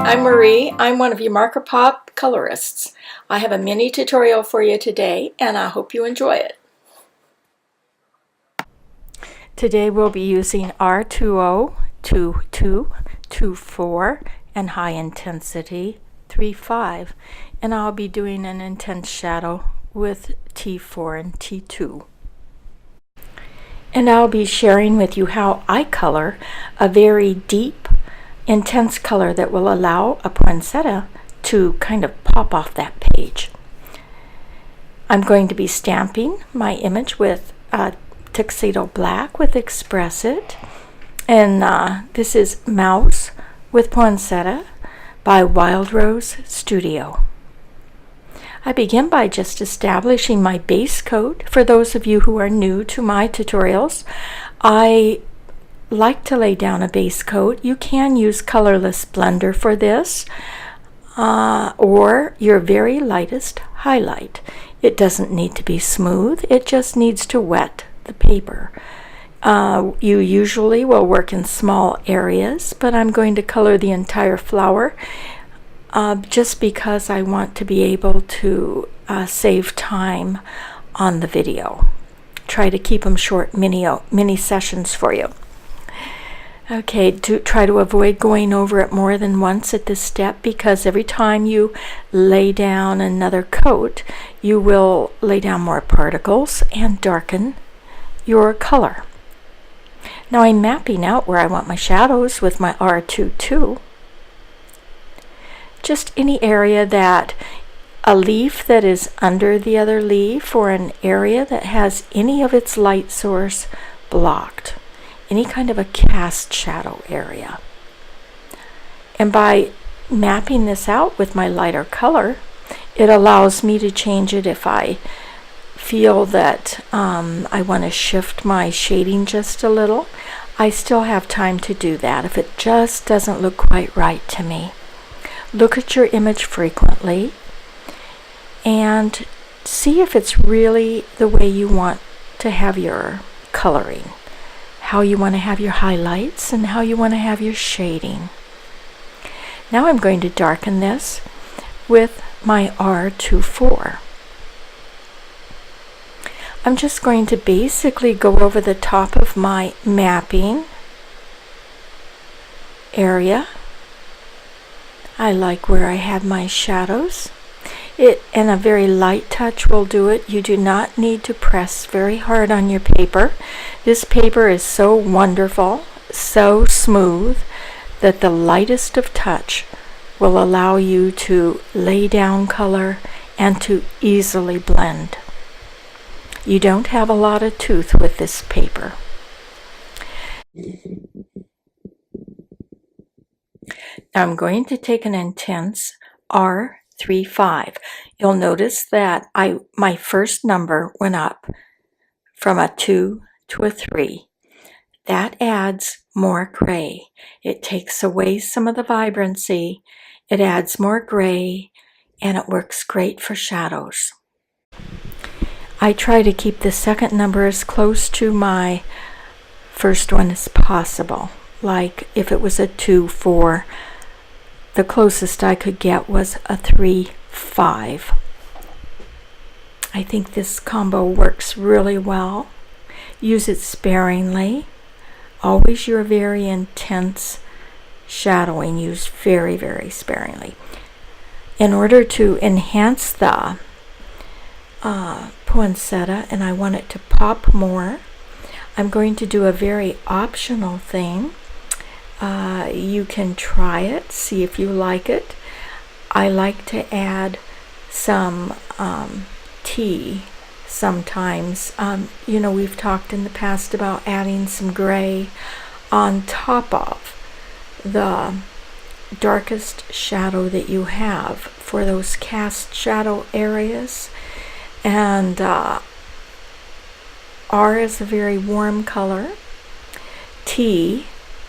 I'm Marie. I'm one of your Marker Pop colorists. I have a mini tutorial for you today, and I hope you enjoy it. Today we'll be using R20, 22, 24, and high intensity 35, and I'll be doing an intense shadow with T4 and T2. And I'll be sharing with you how I color a very deep, intense color that will allow a poinsettia to kind of pop off that page. I'm going to be stamping my image with Tuxedo Black with Express It, and this is Mouse with Poinsettia by Wild Rose Studio. I begin by just establishing my base coat. For those of you who are new to my tutorials, I like to lay down a base coat. You can use colorless blender for this, or your very lightest highlight. It doesn't need to be smooth, it just needs to wet the paper. You usually will work in small areas, but I'm going to color the entire flower just because I want to be able to save time on the video. Try to keep them short mini sessions for you. Okay, try to avoid going over it more than once at this step, because every time you lay down another coat, you will lay down more particles and darken your color. Now I'm mapping out where I want my shadows with my R22. Just any area that a leaf that is under the other leaf, or an area that has any of its light source blocked. Any kind of a cast shadow area. And by mapping this out with my lighter color, it allows me to change it if I feel that I want to shift my shading just a little. I still have time to do that if it just doesn't look quite right to me. Look at your image frequently and see if it's really the way you want to have your coloring, how you want to have your highlights, and how you want to have your shading. Now I'm going to darken this with my R24. I'm just going to basically go over the top of my mapping area. I like where I have my shadows. And a very light touch will do it. You do not need to press very hard on your paper. This paper is so wonderful, so smooth, that the lightest of touch will allow you to lay down color and to easily blend. You don't have a lot of tooth with this paper. Now I'm going to take an intense R35. You'll notice that my first number went up from a 2 to a 3. That adds more gray. It takes away some of the vibrancy. It adds more gray, and it works great for shadows. I try to keep the second number as close to my first one as possible. Like if it was a 2, 4, the closest I could get was a 3, 5. I think this combo works really well. Use it sparingly. Always your very intense shadowing used very, very sparingly. In order to enhance the poinsettia, and I want it to pop more, I'm going to do a very optional thing. You can try it, see if you like it. I like to add some tea sometimes. We've talked in the past about adding some gray on top of the darkest shadow that you have for those cast shadow areas. And R is a very warm color. T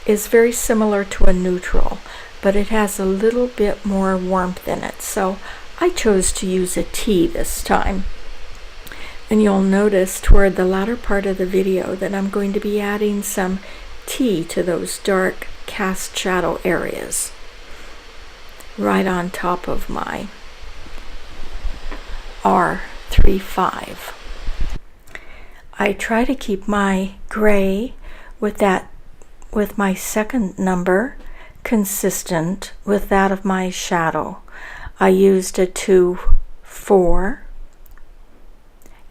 is very similar to a neutral, but it has a little bit more warmth in it. So I chose to use a T this time. And you'll notice toward the latter part of the video that I'm going to be adding some T to those dark cast shadow areas. right on top of my R35. I try to keep my gray with my second number consistent with that of my shadow. I used a 2, 4,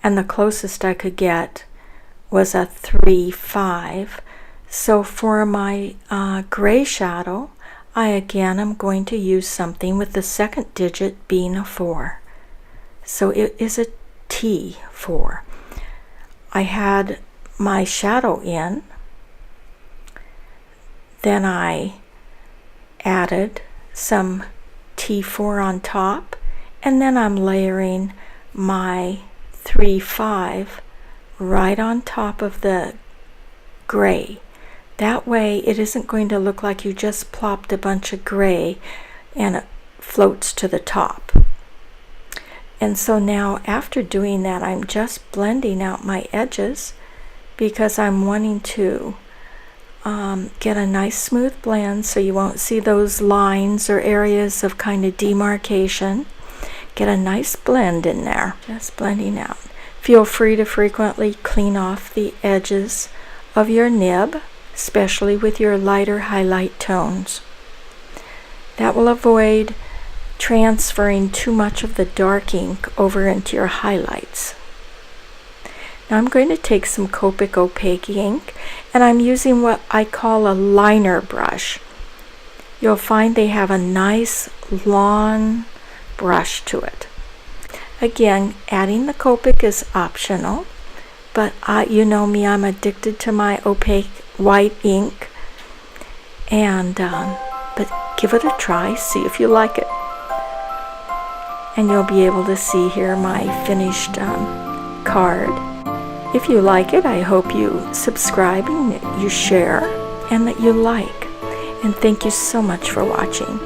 and the closest I could get was a 3, 5. So for my gray shadow, I again am going to use something with the second digit being a 4. So it is a T4. I had my shadow in, then I added some T4 on top, and then I'm layering my 3, 5 right on top of the gray. That way it isn't going to look like you just plopped a bunch of gray and it floats to the top. And so now after doing that, I'm just blending out my edges because I'm wanting to get a nice smooth blend so you won't see those lines or areas of kind of demarcation. Get a nice blend in there, just blending out. Feel free to frequently clean off the edges of your nib, especially with your lighter highlight tones. That will avoid transferring too much of the dark ink over into your highlights. Now I'm going to take some Copic opaque ink, and I'm using what I call a liner brush. You'll find they have a nice long brush to it. Again, adding the Copic is optional, but you know me, I'm addicted to my opaque white ink, and but give it a try, see if you like it. And you'll be able to see here my finished card. If you like it, I hope you subscribe and you share and that you like. And thank you so much for watching.